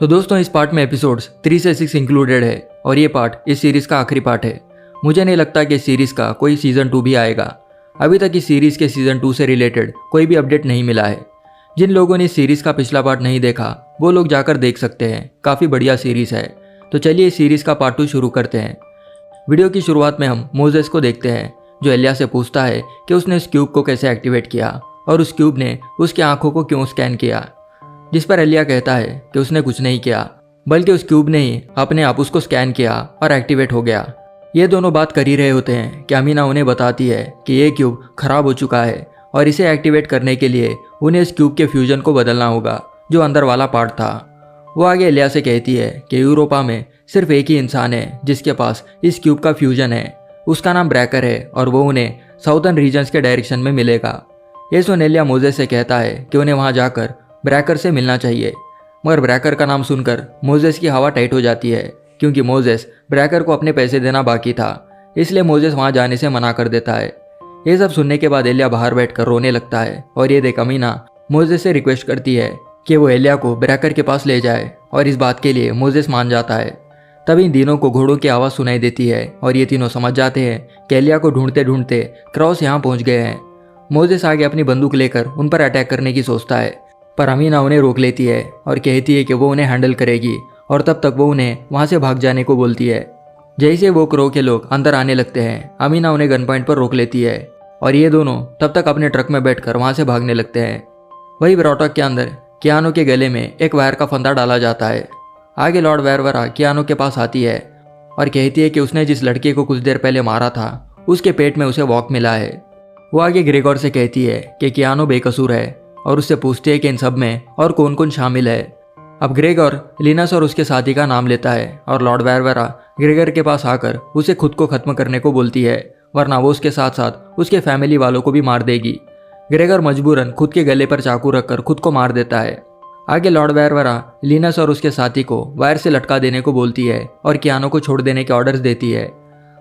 तो दोस्तों इस पार्ट में एपिसोड्स 3 से 6 इंक्लूडेड है और ये पार्ट इस सीरीज़ का आखिरी पार्ट है। मुझे नहीं लगता कि इस सीरीज़ का कोई सीज़न 2 भी आएगा। अभी तक इस सीरीज़ के सीज़न 2 से रिलेटेड कोई भी अपडेट नहीं मिला है। जिन लोगों ने इस सीरीज़ का पिछला पार्ट नहीं देखा वो लोग जाकर देख सकते हैं, काफ़ी बढ़िया सीरीज़ है। तो चलिए इस सीरीज़ का पार्ट 2 शुरू करते हैं। वीडियो की शुरुआत में हम मोजेस को देखते हैं जो एलिया से पूछता है कि उसने उस क्यूब को कैसे एक्टिवेट किया और उस क्यूब ने उसकी आंखों को क्यों स्कैन किया, जिस पर एलिया कहता है कि उसने कुछ नहीं किया बल्कि उस क्यूब ने ही अपने आप उसको स्कैन किया और एक्टिवेट हो गया। ये दोनों बात कर ही रहे होते हैं कि अमीना उन्हें बताती है कि ये क्यूब खराब हो चुका है और इसे एक्टिवेट करने के लिए उन्हें इस क्यूब के फ्यूजन को बदलना होगा जो अंदर वाला पार्ट था। वो आगे एलिया से कहती है कि यूरोपा में सिर्फ एक ही इंसान है जिसके पास इस क्यूब का फ्यूजन है, उसका नाम ब्रैकर है और वो उन्हें साउथर्न रीजन्स के डायरेक्शन में मिलेगा। ये सुन एलिया मोजेस से कहता है कि उन्हें वहाँ जाकर ब्रैकर से मिलना चाहिए, मगर ब्रैकर का नाम सुनकर मोजेस की हवा टाइट हो जाती है क्योंकि मोजेस ब्रैकर को अपने पैसे देना बाकी था, इसलिए मोजेस वहाँ जाने से मना कर देता है। ये सब सुनने के बाद एलिया बाहर बैठकर रोने लगता है और ये देख अमीना मोजेस से रिक्वेस्ट करती है कि वो एलिया को ब्रैकर के पास ले जाए और इस बात के लिए मोजेस मान जाता है। तभी इन तीनों को घोड़ों की आवाज़ सुनाई देती है और ये तीनों समझ जाते हैं कि एलिया को ढूंढते ढूंढते क्रॉस यहाँ पहुँच गए हैं। मोजेस आगे अपनी बंदूक लेकर उन पर अटैक करने की सोचता है पर अमीना उन्हें रोक लेती है और कहती है कि वो उन्हें हैंडल करेगी और तब तक वो उन्हें वहाँ से भाग जाने को बोलती है। जैसे वो क्रो के लोग अंदर आने लगते हैं अमीना उन्हें गन पॉइंट पर रोक लेती है और ये दोनों तब तक अपने ट्रक में बैठकर वहाँ से भागने लगते हैं। वही ब्रॉटक के अंदर कियानो के गले में एक वायर का फंदा डाला जाता है। आगे लॉर्ड वेरवरा कियानो के पास आती है और कहती है कि उसने जिस लड़के को कुछ देर पहले मारा था उसके पेट में उसे वॉक मिला है। वो आगे ग्रेगोर से कहती है कि कियानो बेकसूर है और उससे पूछती है कि इन सब में और कौन कौन शामिल है। अब ग्रेगोर लिनस और उसके साथी का नाम लेता है और लॉर्ड वेरवरा ग्रेगर के पास आकर उसे खुद को खत्म करने को बोलती है, वरना वो उसके साथ साथ उसके फैमिली वालों को भी मार देगी। ग्रेगर मजबूरन खुद के गले पर चाकू रखकर खुद को मार देता है। आगे लॉर्ड वेरवरा लिनस और उसके साथी को वायर से लटका देने को बोलती है और कियानो को छोड़ देने के ऑर्डर्स देती है।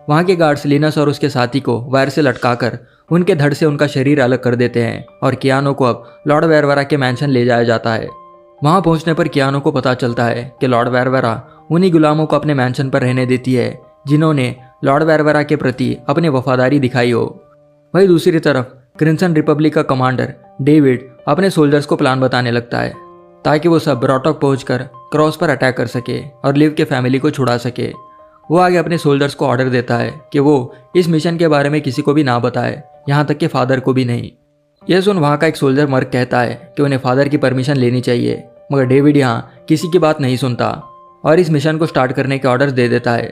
वहाँ के गार्ड्स लिनस और उसके साथी को वायर से लटकाकर उनके धड़ से उनका शरीर अलग कर देते हैं और कियानो को अब लॉर्ड वेरवरा के मैंशन ले जाया जाता है। वहाँ पहुँचने पर कियानो को पता चलता है कि लॉर्ड वेरवरा उन्हीं गुलामों को अपने मैंशन पर रहने देती है जिन्होंने लॉर्ड वेरवरा के प्रति अपनी वफादारी दिखाई हो। वहीं दूसरी तरफ क्रिम्सन रिपब्लिक का कमांडर डेविड अपने सोल्जर्स को प्लान बताने लगता है ताकि वो सब ब्रॉटक पहुंचकर क्रॉस पर अटैक कर सके और लिव के फैमिली को छुड़ा सके। वो आगे अपने सोल्जर्स को ऑर्डर देता है कि वो इस मिशन के बारे में किसी को भी ना बताए, यहाँ तक कि फादर को भी नहीं। यह सुन वहाँ का एक सोल्जर मर्क कहता है कि उन्हें फादर की परमिशन लेनी चाहिए, मगर डेविड यहाँ किसी की बात नहीं सुनता और इस मिशन को स्टार्ट करने के ऑर्डर्स दे देता है।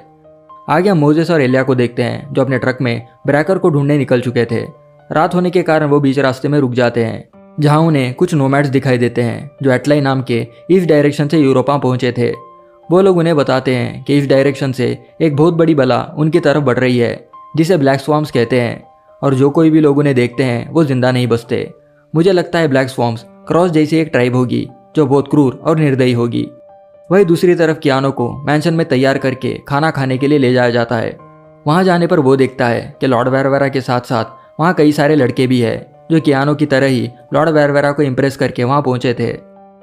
आगे हम मोजेस और एलिया को देखते हैं जो अपने ट्रक में ब्रैकर को ढूंढने निकल चुके थे। रात होने के कारण वो बीच रास्ते में रुक जाते हैं जहाँ उन्हें कुछ नोमैड्स दिखाई देते हैं जो एटलाई नाम के इस डायरेक्शन से यूरोपा पहुंचे थे। वो लोग उन्हें बताते हैं कि इस डायरेक्शन से एक बहुत बड़ी बला उनकी तरफ बढ़ रही है जिसे ब्लैक स्वॉर्म्स कहते हैं और जो कोई भी लोग उन्हें देखते हैं वो जिंदा नहीं बचते। मुझे लगता है ब्लैक स्वॉर्म्स क्रॉस जैसी एक ट्राइब होगी जो बहुत क्रूर और निर्दयी होगी। वही दूसरी तरफ कियानो को मैंशन में तैयार करके खाना खाने के लिए ले जाया जाता है। वहाँ जाने पर वो देखता है कि लॉर्ड वेरवरा के साथ साथ वहाँ कई सारे लड़के भी हैं जो कियानो की तरह ही लॉर्ड वेरवरा को इम्प्रेस करके वहाँ पहुँचे थे।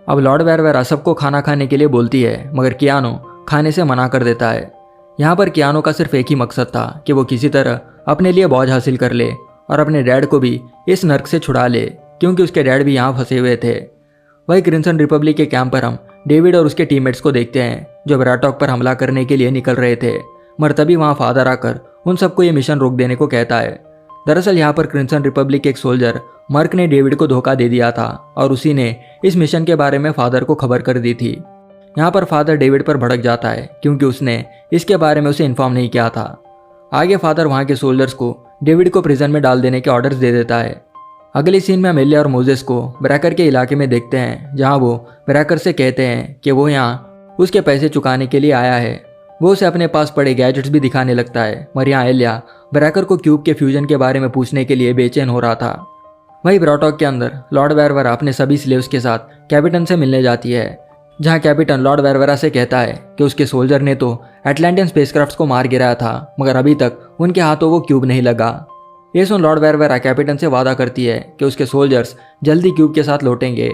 अब लॉर्ड वेरवरा सबको खाना खाने के लिए बोलती है मगर कियानो खाने से मना कर देता है। यहाँ पर कियानो का सिर्फ एक ही मकसद था कि वो किसी तरह अपने लिए मौज हासिल कर ले और अपने डैड को भी इस नर्क से छुड़ा ले क्योंकि उसके डैड भी यहाँ फंसे हुए थे। वही क्रिम्सन रिपब्लिक के कैंप पर हम डेविड और उसके टीममेट्स को देखते हैं जो ब्रॉटक पर हमला करने के लिए निकल रहे थे, मगर तभी वहाँ फादर आकर उन सबको ये मिशन रोक देने को कहता है। दरअसल यहाँ पर क्रिम्सन रिपब्लिक के एक सोल्जर मर्क ने डेविड को धोखा दे दिया था और उसी ने इस मिशन के बारे में फादर को खबर कर दी थी। यहाँ पर फादर डेविड पर भड़क जाता है क्योंकि उसने इसके बारे में उसे इन्फॉर्म नहीं किया था। आगे फादर वहाँ के सोल्जर्स को डेविड को प्रिजन में डाल देने के ऑर्डर्स दे देता है। अगले सीन में हम एलिया और मोजेस को ब्रैकर के इलाके में देखते हैं जहाँ वो ब्रैकर से कहते हैं कि वो यहाँ उसके पैसे चुकाने के लिए आया है। वो उसे अपने पास पड़े गैजेट्स भी दिखाने लगता है, मगर यहाँ एलिया ब्रैकर को क्यूब के फ्यूजन के बारे में पूछने के लिए बेचैन हो रहा था। वही ब्रॉटक के अंदर लॉर्ड वेरवरा अपने सभी स्लेव्स के साथ कैपिटन से मिलने जाती है जहाँ कैपिटन लॉर्ड वेरवरा से कहता है कि उसके सोल्जर ने तो एटलांटियन स्पेसक्राफ्ट्स को मार गिराया था मगर अभी तक उनके हाथों वो क्यूब नहीं लगा। ये सुन लॉर्ड वेरवरा कैपिटन से वादा करती है कि उसके सोल्जर्स जल्दी क्यूब के साथ लौटेंगे।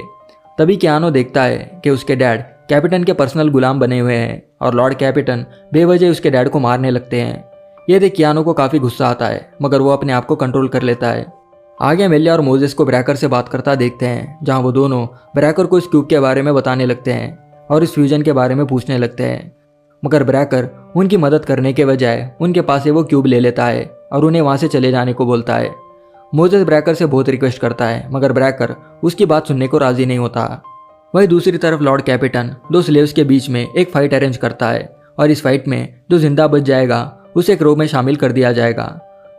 तभी कियानो देखता है कि उसके डैड कैपिटन के पर्सनल गुलाम बने हुए हैं और लॉर्ड कैपिटन बेवजह उसके डैड को मारने लगते हैं। ये देख कियानो को काफ़ी गुस्सा आता है, मगर वो अपने आप को कंट्रोल कर लेता है। आगे एलिया और मोजेस को ब्रैकर से बात करता देखते हैं, जहाँ वो दोनों ब्रैकर को इस क्यूब के बारे में बताने लगते हैं और इस फ्यूजन के बारे में पूछने लगते हैं। मगर ब्रैकर उनकी मदद करने के बजाय उनके पास से वो क्यूब ले लेता है और उन्हें वहाँ से चले जाने को बोलता है। मोजेस ब्रैकर से बहुत रिक्वेस्ट करता है, मगर ब्रैकर उसकी बात सुनने को राजी नहीं होता। वहीं दूसरी तरफ लॉर्ड कैपिटन दो स्लेव्स के बीच में एक फाइट अरेंज करता है और इस फाइट में जो जिंदा बच जाएगा उसे क्रो में शामिल कर दिया जाएगा।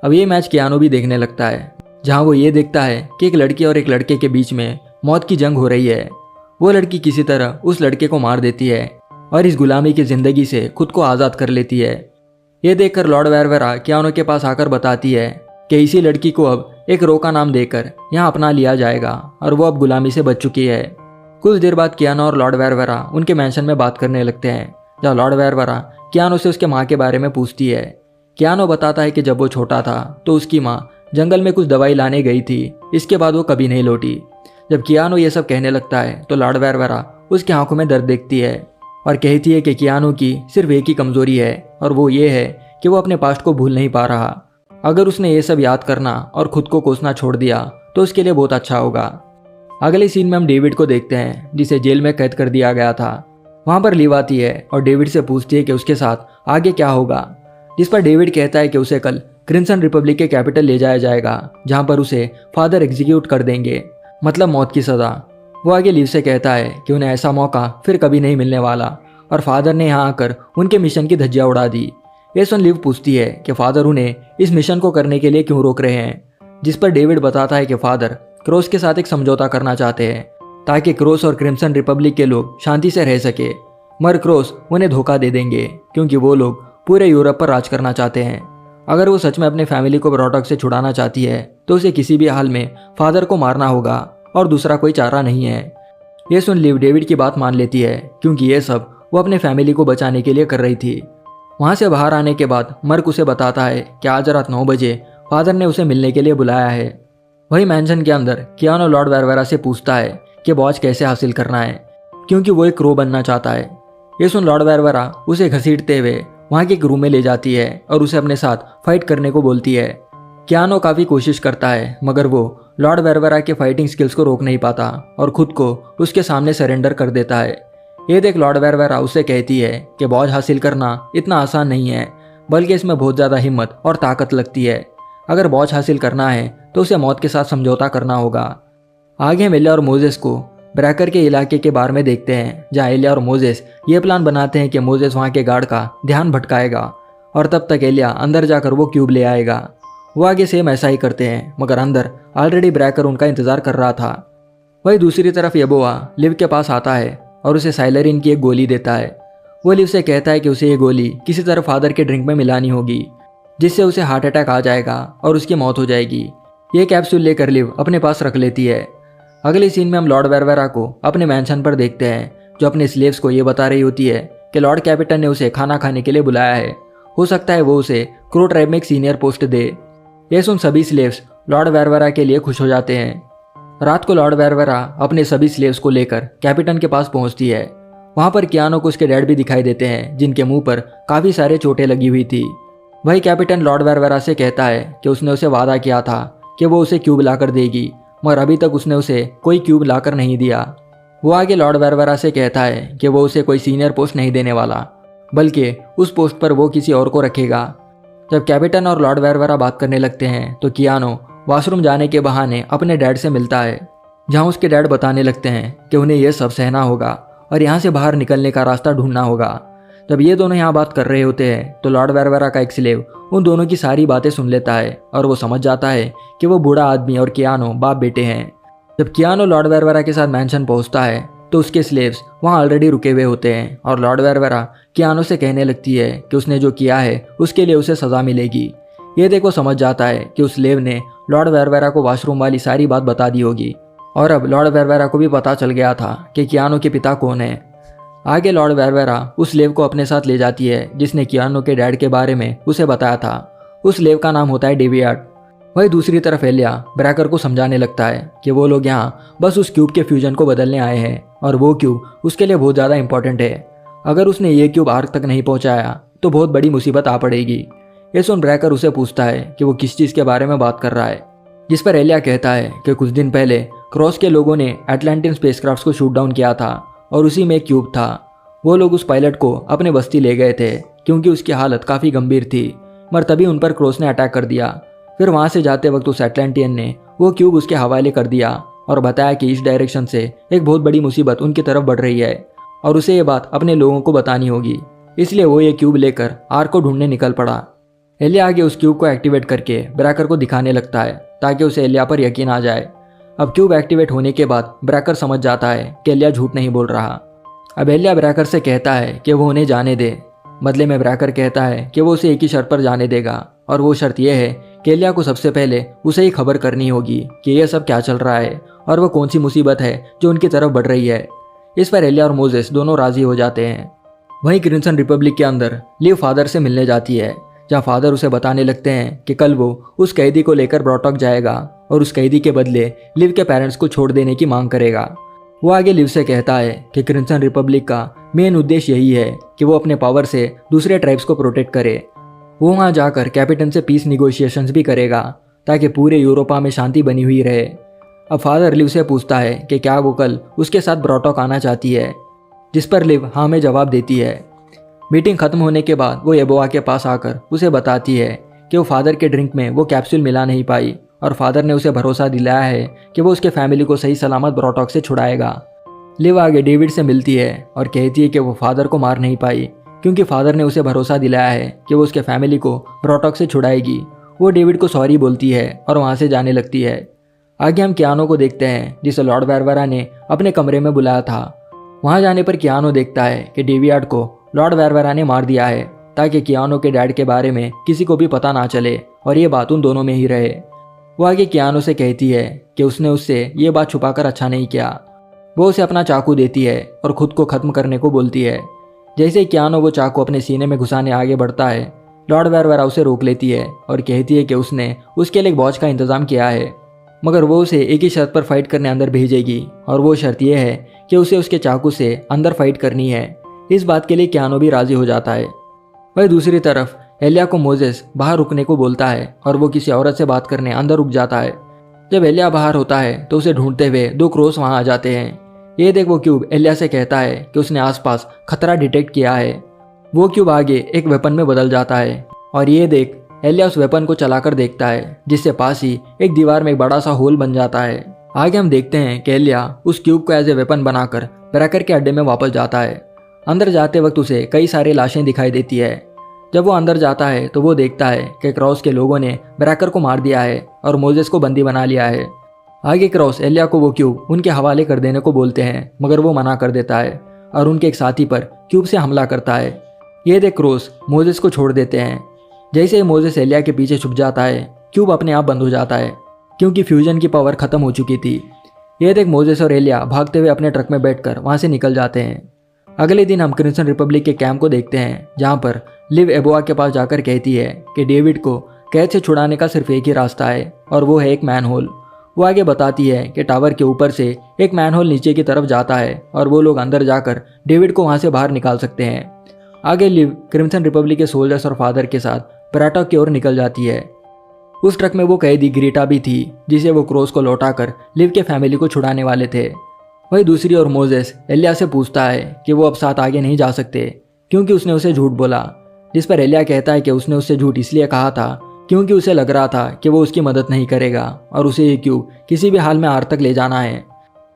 अब ये मैच कियानो भी देखने लगता है, जहाँ वो ये देखता है कि एक लड़की और एक लड़के के बीच में मौत की जंग हो रही है। वो लड़की किसी तरह उस लड़के को मार देती है और इस गुलामी की जिंदगी से खुद को आज़ाद कर लेती है। ये देखकर लॉर्ड वैरवेरा कियानो के पास आकर बताती है कि इसी लड़की को अब एक रो का नाम देकर यहाँ अपना लिया जाएगा और वो अब गुलामी से बच चुकी है। कुछ देर बाद कियानो और लॉर्ड वैरवेरा उनके मैंशन में बात करने लगते हैं, जहाँ लॉर्ड वैरवेरा कियानो से उसके माँ के बारे में पूछती है। कियानो बताता है कि जब वो छोटा था तो उसकी माँ जंगल में कुछ दवाई लाने गई थी, इसके बाद वो कभी नहीं लौटी। जब कियानो ये सब कहने लगता है तो लॉर्ड वैरवेरा उसकी आंखों में दर्द देखती है और कहती है कि कियानो की सिर्फ एक ही कमजोरी है और वो ये है कि वो अपने पास्ट को भूल नहीं पा रहा। अगर उसने ये सब याद करना और खुद को कोसना छोड़ दिया तो उसके लिए बहुत अच्छा होगा। अगले सीन में हम डेविड को देखते हैं, जिसे जेल में कैद कर दिया गया था। वहाँ पर लिव आती है और डेविड से पूछती है कि उसके साथ आगे क्या होगा, जिस पर डेविड कहता है कि उसे कल क्रिम्सन रिपब्लिक के कैपिटल ले जाया जाएगा, जहाँ पर उसे फादर एग्जीक्यूट कर देंगे, मतलब मौत की सज़ा। वो आगे लिव से कहता है कि उन्हें ऐसा मौका फिर कभी नहीं मिलने वाला और फादर ने यहाँ आकर उनके मिशन की धज्जियाँ उड़ा दी। ये सुन लिव पूछती है कि फादर उन्हें इस मिशन को करने के लिए क्यों रोक रहे हैं, जिस पर डेविड बताता है कि फादर क्रोस के साथ एक समझौता करना चाहते हैं ताकि क्रोस और क्रिम्सन रिपब्लिक के लोग शांति से रह सके, मगर क्रोस उन्हें धोखा दे देंगे क्योंकि वो लोग पूरे यूरोप पर राज करना चाहते हैं। अगर वो सच में अपने फैमिली को ब्रॉडॉक से छुड़ाना चाहती है तो उसे किसी भी हाल में फादर को मारना होगा और दूसरा कोई चारा नहीं है। ये सुन लिव डेविड की बात मान लेती है क्योंकि ये सब वो अपने फैमिली को बचाने के लिए कर रही थी। वहाँ से बाहर आने के बाद मर्क उसे बताता है कि आज रात 9 बजे फादर ने उसे मिलने के लिए बुलाया है। वही मैंशन के अंदर कियानो लॉर्ड वैरवेरा से पूछता है कि बॉज कैसे हासिल करना है, क्योंकि वो एक क्रो बनना चाहता है। ये सुन लॉर्ड वैरवेरा उसे घसीटते हुए वहाँ के एक रूम में ले जाती है और उसे अपने साथ फाइट करने को बोलती है। कियानो काफ़ी कोशिश करता है, मगर वो लॉर्ड वैरवेरा के फाइटिंग स्किल्स को रोक नहीं पाता और खुद को उसके सामने सरेंडर कर देता है। ये देख लॉर्ड वैरवेरा उसे कहती है कि बॉज हासिल करना इतना आसान नहीं है, बल्कि इसमें बहुत ज़्यादा हिम्मत और ताकत लगती है। अगर बॉज हासिल करना है तो उसे मौत के साथ समझौता करना होगा। आगे हम एलिया और मोजेस को ब्रैकर के इलाके के बारे में देखते हैं, जहाँ एलिया और मोजेस ये प्लान बनाते हैं कि मोजेस वहाँ के गार्ड का ध्यान भटकाएगा और तब तक एलिया अंदर जाकर वो क्यूब ले आएगा। वो आगे सेम ऐसा ही करते हैं, मगर अंदर ऑलरेडी ब्रैकर उनका इंतजार कर रहा था। वही दूसरी तरफ यबोआ लिव के पास आता है और उसे साइलरिन की एक गोली देता है। वो लिव से कहता है कि उसे ये गोली किसी तरह फादर के ड्रिंक में मिलानी होगी, जिससे उसे हार्ट अटैक आ जाएगा और उसकी मौत हो जाएगी। ये कैप्सूल लेकर लिव अपने पास रख लेती है। अगले सीन में हम लॉर्ड वैरवेरा को अपने मैंशन पर देखते हैं, जो अपने स्लेव्स को ये बता रही होती है कि लॉर्ड कैपिटन ने उसे खाना खाने के लिए बुलाया है। हो सकता है वो उसे क्रो ट्राइब में एक सीनियर पोस्ट दे। ये सुन सभी स्लेव्स लॉर्ड वैरवेरा के लिए खुश हो जाते हैं। रात को लॉर्ड वैरवेरा अपने सभी स्लेव्स को लेकर कैपिटन के पास पहुंचती है। वहां पर कियानो को उसके डैड भी दिखाई देते हैं, जिनके मुंह पर काफ़ी सारे चोटें लगी हुई थी। वही कैपिटन लॉर्ड वैरवेरा से कहता है कि उसने उसे वादा किया था कि वो उसे क्यूब लाकर देगी, मगर अभी तक उसने उसे कोई क्यूब लाकर नहीं दिया। वो आगे लॉर्ड वैरवेरा से कहता है कि वो उसे कोई सीनियर पोस्ट नहीं देने वाला, बल्कि उस पोस्ट पर वो किसी और को रखेगा। जब कैपिटन और लॉर्ड वैरवेरा बात करने लगते हैं तो कियानो वॉशरूम जाने के बहाने अपने डैड से मिलता है, जहाँ उसके डैड बताने लगते हैं कि उन्हें यह सब सहना होगा और यहाँ से बाहर निकलने का रास्ता ढूंढना होगा। जब ये दोनों यहाँ बात कर रहे होते हैं तो लॉर्ड वैरवेरा का एक स्लेव उन दोनों की सारी बातें सुन लेता है और वो समझ जाता है कि वो बूढ़ा आदमी और कियानो बाप बेटे हैं। जब कियानो लॉर्ड वैरवेरा के साथ मैंशन पहुँचता है तो उसके स्लेव्स वहाँ ऑलरेडी रुके हुए होते हैं और लॉर्ड वैरवेरा कियानो से कहने लगती है कि उसने जो किया है उसके लिए उसे सज़ा मिलेगी। ये देखो समझ जाता है कि उस स्लेव ने लॉर्ड वैरवेरा को वॉशरूम वाली सारी बात बता दी होगी और अब लॉर्ड वैरवेरा को भी पता चल गया था कि कियानो के पिता कौन है। आगे लॉर्ड वैरवेरा उस स्लेव को अपने साथ ले जाती है जिसने कियानो के डैड के बारे में उसे बताया था। उस स्लेव का नाम होता है डेविड। वही दूसरी तरफ एलिया ब्रैकर को समझाने लगता है कि वो लोग यहाँ बस उस क्यूब के फ्यूजन को बदलने आए हैं और वो क्यूब उसके लिए बहुत ज़्यादा इंपॉर्टेंट है। अगर उसने ये क्यूब आर्क तक नहीं पहुँचाया तो बहुत बड़ी मुसीबत आ पड़ेगी। ये सुन ब्रैकर उसे पूछता है कि वो किस चीज़ के बारे में बात कर रहा है, जिस पर एलिया कहता है कि कुछ दिन पहले क्रॉस के लोगों ने एटलांटिन स्पेसक्राफ्ट को शूट डाउन किया था और उसी में एक क्यूब था। वो लोग उस पायलट को अपने बस्ती ले गए थे क्योंकि उसकी हालत काफ़ी गंभीर थी, मगर तभी उन पर क्रॉस ने अटैक कर दिया। फिर वहाँ से जाते वक्त उस एटलांटियन ने वो क्यूब उसके हवाले कर दिया और बताया कि इस डायरेक्शन से एक बहुत बड़ी मुसीबत उनकी तरफ बढ़ रही है और उसे ये बात अपने लोगों को बतानी होगी। इसलिए वो ये क्यूब लेकर आर्क को ढूंढने निकल पड़ा। एलिया आगे उस क्यूब को एक्टिवेट करके ब्रैकर को दिखाने लगता है ताकि उसे एलिया पर यकीन आ जाए। अब क्यूब एक्टिवेट होने के बाद ब्रैकर समझ जाता है कि एलिया झूठ नहीं बोल रहा। अब एलिया ब्रैकर से कहता है कि वो उन्हें जाने दे। बदले में ब्रैकर कहता है कि वो उसे एक ही शर्त पर जाने देगा और वो शर्त यह है कि एलिया को सबसे पहले उसे ही खबर करनी होगी कि यह सब क्या चल रहा है और वो कौन सी मुसीबत है जो उनकी तरफ बढ़ रही है। इस पर एलिया और मोजेस दोनों राजी हो जाते हैं। वहीं क्रिम्सन रिपब्लिक के अंदर लिव फादर से मिलने जाती है, जहाँ फादर उसे बताने लगते हैं कि कल वो उस कैदी को लेकर ब्रॉटॉक जाएगा और उस कैदी के बदले लिव के पेरेंट्स को छोड़ देने की मांग करेगा। वो आगे लिव से कहता है कि क्रिम्सन रिपब्लिक का मेन उद्देश्य यही है कि वो अपने पावर से दूसरे ट्राइब्स को प्रोटेक्ट करे। वो वहाँ जाकर कैपिटन से पीस निगोशिएशंस भी करेगा ताकि पूरे यूरोपा में शांति बनी हुई रहे। अब फादर लिव से पूछता है कि क्या वो कल उसके साथ ब्रॉटॉक आना चाहती है, जिस पर लिव हाँ में जवाब देती है। मीटिंग खत्म होने के बाद वो एबोआ के पास आकर उसे बताती है कि वो फादर के ड्रिंक में वो कैप्सूल मिला नहीं पाई और फादर ने उसे भरोसा दिलाया है कि वो उसके फैमिली को सही सलामत ब्रॉटॉक से छुड़ाएगा। लिव आगे डेविड से मिलती है और कहती है कि वो फादर को मार नहीं पाई क्योंकि फादर ने उसे भरोसा दिलाया है कि वो उसके फैमिली को ब्रॉटॉक से छुड़ाएगी। वो डेविड को सॉरी बोलती है और वहाँ से जाने लगती है। आगे हम कियानो को देखते हैं जिसे लॉर्ड वैरवरा ने अपने कमरे में बुलाया था। वहाँ जाने पर कियानो देखता है कि डेविड को लॉर्ड वैरवरा ने मार दिया है ताकि कियानो के डैड के बारे में किसी को भी पता ना चले और ये बात उन दोनों में ही रहे। वो आगे कियानो से कहती है कि उसने उससे ये बात छुपाकर अच्छा नहीं किया। वो उसे अपना चाकू देती है और खुद को ख़त्म करने को बोलती है। जैसे ही कियानो वो चाकू अपने सीने में घुसाने आगे बढ़ता है, लॉर्ड वैरवरा उसे रोक लेती है और कहती है कि उसने उसके लिए एक वॉच का इंतज़ाम किया है, मगर वो उसे एक ही शर्त पर फाइट करने अंदर भेजेगी और वो शर्त यह है कि उसे उसके चाकू से अंदर फाइट करनी है। इस बात के लिए कियानो भी राज़ी हो जाता है। वही दूसरी तरफ एलिया को मोजेस बाहर रुकने को बोलता है और वो किसी औरत से बात करने अंदर रुक जाता है। जब एलिया बाहर होता है तो उसे ढूंढते हुए दो क्रोस वहाँ आ जाते हैं। ये देख वो क्यूब एलिया से कहता है कि उसने आसपास खतरा डिटेक्ट किया है। वो क्यूब आगे एक वेपन में बदल जाता है और ये देख एलिया उस वेपन को चलाकर देखता है, जिससे पास ही एक दीवार में एक बड़ा सा होल बन जाता है। आगे हम देखते हैं कि एलिया उस क्यूब को एज ए वेपन बनाकर ब्रैकर के अड्डे में वापस जाता है। अंदर जाते वक्त उसे कई सारी लाशें दिखाई देती है। जब वो अंदर जाता है तो वो देखता है कि क्रॉस के लोगों ने ब्रैकर को मार दिया है और मोजेस को बंदी बना लिया है। आगे क्रॉस एलिया को वो क्यूब उनके हवाले कर देने को बोलते हैं, मगर वो मना कर देता है और उनके एक साथी पर क्यूब से हमला करता है। ये देख क्रॉस मोजेस को छोड़ देते हैं। जैसे ही मोजेस एलिया के पीछे छुप जाता है, क्यूब अपने आप बंद हो जाता है क्योंकि फ्यूजन की पावर खत्म हो चुकी थी। ये देख मोजेस और एलिया भागते हुए अपने ट्रक में बैठकर वहाँ से निकल जाते हैं। अगले दिन हम क्रिम्सन रिपब्लिक के कैंप को देखते हैं, जहाँ पर लिव एबोआ के पास जाकर कहती है कि डेविड को कैद से छुड़ाने का सिर्फ एक ही रास्ता है और वो है एक मैनहोल। वो आगे बताती है कि टावर के ऊपर से एक मैनहोल नीचे की तरफ जाता है और वो लोग अंदर जाकर डेविड को वहाँ से बाहर निकाल सकते हैं। आगे लिव क्रिम्सन रिपब्लिक के सोल्जर्स और फादर के साथ ब्रॉटॉक की ओर निकल जाती है। उस ट्रक में वो कैदी ग्रीटा भी थी, जिसे वो क्रॉस को लौटाकर लिव के फैमिली को छुड़ाने वाले थे। वही दूसरी ओर मोजेस एलिया से पूछता है कि वो अब साथ आगे नहीं जा सकते क्योंकि उसने उसे झूठ बोला, जिस पर एलिया कहता है कि उसने उससे झूठ इसलिए कहा था क्योंकि उसे लग रहा था कि वो उसकी मदद नहीं करेगा और उसे ये क्यूब किसी भी हाल में आर तक ले जाना है।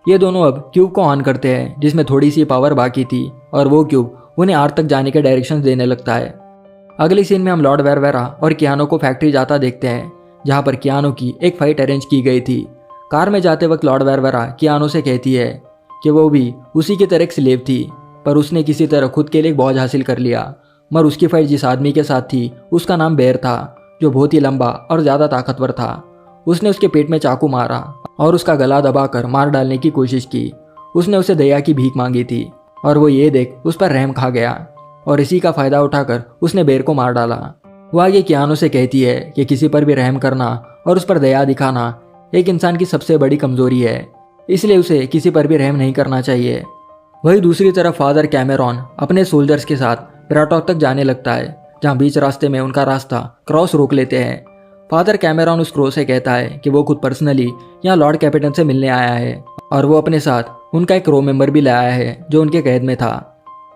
ये दोनों अब क्यूब को ऑन करते हैं, जिसमें थोड़ी सी पावर बाकी थी और वो क्यूब उन्हें आर तक जाने के डायरेक्शंस देने लगता है। अगली सीन में हम लॉर्ड वैरवरा और कियानो को फैक्ट्री जाता देखते हैं, जहाँ पर कियानो की एक फाइट अरेंज की गई थी। कार में जाते वक्त लॉर्ड वैरवरा कियानो से कहती है कि वो भी उसी की तरह एक स्लेव थी, पर उसने किसी तरह खुद के लिए एक बोझ हासिल कर लिया। मगर उसकी फाइट जिस आदमी के साथ थी उसका नाम बेर था, जो बहुत ही लंबा और ज़्यादा ताकतवर था। उसने उसके पेट में चाकू मारा और उसका गला दबाकर मार डालने की कोशिश की। उसने उसे दया की भीख मांगी थी और वो ये देख उस पर रहम खा गया और इसी का फ़ायदा उठाकर उसने बेर को मार डाला। वो आगे कियानो से कहती है कि किसी पर भी रहम करना और उस पर दया दिखाना एक इंसान की सबसे बड़ी कमजोरी है, इसलिए उसे किसी पर भी रहम नहीं करना चाहिए। वहीं दूसरी तरफ फादर कैमेरॉन अपने सोल्जर्स के साथ ब्राटॉक तक जाने लगता है, जहां बीच रास्ते में उनका रास्ता क्रॉस रोक लेते हैं। फादर कैमेरॉन उस क्रो से कहता है कि वो खुद पर्सनली यहाँ लॉर्ड कैपिटन से मिलने आया है और वो अपने साथ उनका एक क्रो मेंबर भी लाया है जो उनके कैद में था।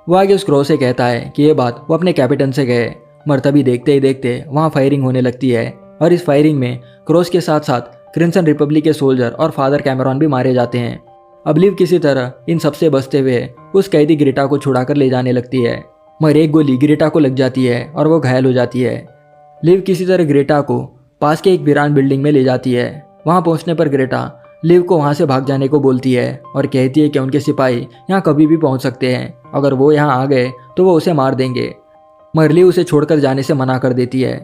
वो आगे उस क्रो से कहता है कि ये बात वो अपने कैपिटन से कहे, मगर तभी देखते ही देखते वहाँ फायरिंग होने लगती है और इस फायरिंग में क्रोस के साथ साथ क्रिम्सन रिपब्लिक के सोल्जर और फादर कैमेरॉन भी मारे जाते हैं। अब लिव किसी तरह इन सबसे बचते हुए उस कैदी ग्रेटा को छुड़ाकर ले जाने लगती है, मगर एक गोली ग्रेटा को लग जाती है और वो घायल हो जाती है। लिव किसी तरह ग्रेटा को पास के एक वीरान बिल्डिंग में ले जाती है। वहां पहुंचने पर ग्रेटा लिव को वहां से भाग जाने को बोलती है और कहती है कि उनके सिपाही यहाँ कभी भी पहुंच सकते हैं, अगर वो यहाँ आ गए तो वो उसे मार देंगे, मगर लिव उसे छोड़कर जाने से मना कर देती है।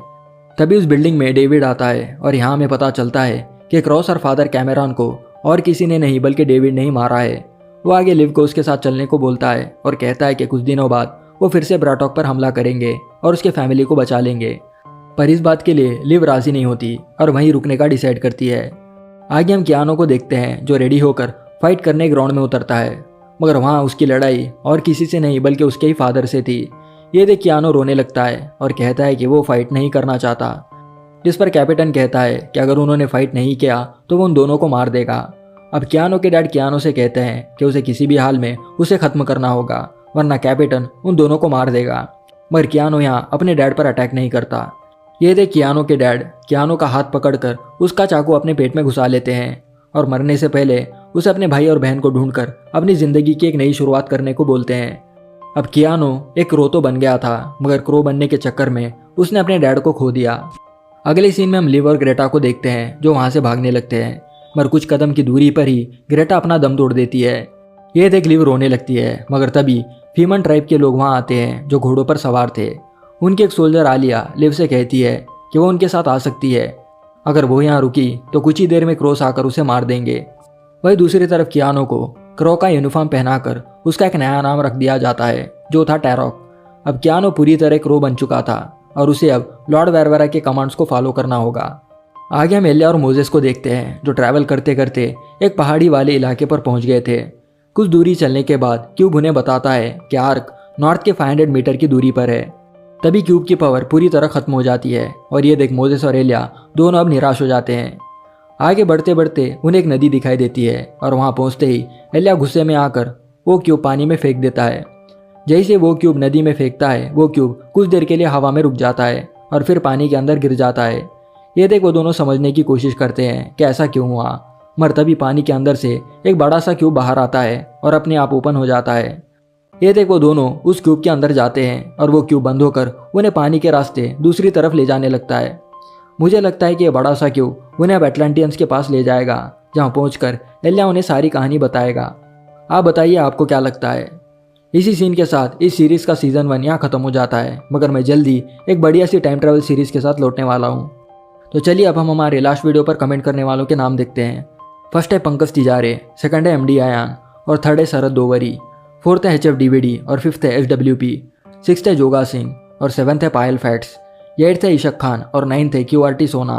तभी उस बिल्डिंग में डेविड आता है और यहाँ हमें पता चलता है कि क्रॉस और फादर कैमेरॉन को और किसी ने नहीं बल्कि डेविड ने ही मारा है। वो आगे लिव को उसके साथ चलने को बोलता है और कहता है कि कुछ दिनों बाद वो फिर से ब्राटॉक पर हमला करेंगे और उसके फैमिली को बचा लेंगे, पर इस बात के लिए लिव राजी नहीं होती और वहीं रुकने का डिसाइड करती है। आगे हम कियानो को देखते हैं जो रेडी होकर फाइट करने ग्राउंड में उतरता है, मगर वहाँ उसकी लड़ाई और किसी से नहीं बल्कि उसके ही फादर से थी। ये देख कियानो रोने लगता है और कहता है कि वो फाइट नहीं करना चाहता, जिस पर कैपिटन कहता है कि अगर उन्होंने फाइट नहीं किया तो वो उन दोनों को मार देगा। अब कियानो के डैड कियानो से कहते हैं कि उसे किसी भी हाल में उसे खत्म करना होगा, वरना कैपिटन उन दोनों को मार देगा, मगर कियानो यहाँ अपने डैड पर अटैक नहीं करता। ये देख कियानो के डैड कियानो का हाथ पकड़कर उसका चाकू अपने पेट में घुसा लेते हैं और मरने से पहले उसे अपने भाई और बहन को ढूंढकर अपनी जिंदगी की एक नई शुरुआत करने को बोलते हैं। अब कियानो एक क्रो तो बन गया था, मगर क्रो बनने के चक्कर में उसने अपने डैड को खो दिया। अगले सीन में हम लिव और ग्रेटा को देखते हैं जो वहां से भागने लगते हैं, मगर कुछ कदम की दूरी पर ही ग्रेटा अपना दम तोड़ देती है। ये देख लिव रोने लगती है, मगर तभी फीमन ट्राइब के लोग वहां आते हैं जो घोड़ों पर सवार थे। उनकी एक सोल्जर आलिया लिव से कहती है कि वो उनके साथ आ सकती है, अगर वो यहाँ रुकी तो कुछ ही देर में क्रॉस आकर उसे मार देंगे। वही दूसरी तरफ कियानो को क्रो का यूनिफॉर्म पहनाकर उसका एक नया नाम रख दिया जाता है जो था टैरॉक। अब कियानो पूरी तरह क्रो बन चुका था और उसे अब लॉर्ड वेरवेरा के कमांड्स को फॉलो करना होगा। आगे हम एलिया और मोजेस को देखते हैं जो ट्रैवल करते करते एक पहाड़ी वाले इलाके पर पहुंच गए थे। कुछ दूरी चलने के बाद क्यूब उन्हें बताता है कि आर्क नॉर्थ के 500 मीटर की दूरी पर है। तभी क्यूब की पावर पूरी तरह खत्म हो जाती है और ये देख मोजेस और एलिया दोनों अब निराश हो जाते हैं। आगे बढ़ते बढ़ते उन्हें एक नदी दिखाई देती है और वहां पहुंचते ही एलिया गुस्से में आकर वो क्यूब पानी में फेंक देता है। जैसे वो क्यूब नदी में फेंकता है वो क्यूब कुछ देर के लिए हवा में रुक जाता है और फिर पानी के अंदर गिर जाता है। ये देख वो दोनों समझने की कोशिश करते हैं कि ऐसा क्यों हुआ, मगर तभी पानी के अंदर से एक बड़ा सा क्यूब बाहर आता है और अपने आप ओपन हो जाता है। ये देख वो दोनों उस क्यूब के अंदर जाते हैं और वो क्यूब बंद होकर उन्हें पानी के रास्ते दूसरी तरफ ले जाने लगता है। मुझे लगता है कि यह बड़ा सा क्यूब उन्हें अब एटलांटियंस के पास ले जाएगा, जहाँ पहुंचकर एलिया उन्हें सारी कहानी बताएगा। आप बताइए आपको क्या लगता है। इसी सीन के साथ इस सीरीज का सीजन 1 यहाँ खत्म हो जाता है, मगर मैं जल्दी एक बढ़िया सी टाइम ट्रैवल सीरीज के साथ लौटने वाला हूँ। तो चलिए अब हम हमारे लास्ट वीडियो पर कमेंट करने वालों के नाम देखते हैं। फर्स्ट है पंकज तिजारे, सेकंड है MD आयान और थर्ड है शरद दोवरी, फोर्थ है HF DVD और फिफ्थ है SWP, सिक्स्थ है जोगा सिंह और सेवन्थ है पायल फैट्स, एट्थ है इशक खान और नाइन्थ है QRT सोना,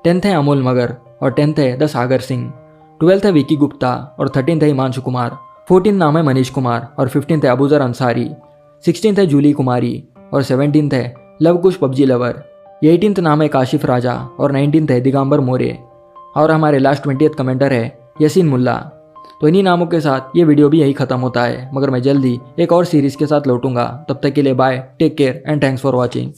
10th है अमोल मगर और 10th है द सागर सिंह, 12th है विकी गुप्ता और 13th है हिमांशु कुमार, 14th नाम है मनीष कुमार और 15th है अबूजर अंसारी, 16th है जूली कुमारी और 17th है लवकुश PUBG लवर, 18th नाम है काशिफ राजा और 19th है दिगंबर मोरे और हमारे लास्ट 20th कमेंटर है यसीन मुल्ला। तो इन्हीं नामों के साथ ये वीडियो भी यही खत्म होता है, मगर मैं जल्दी एक और सीरीज के साथ लौटूंगा। तब तक के लिए bye, take care and thanks for watching.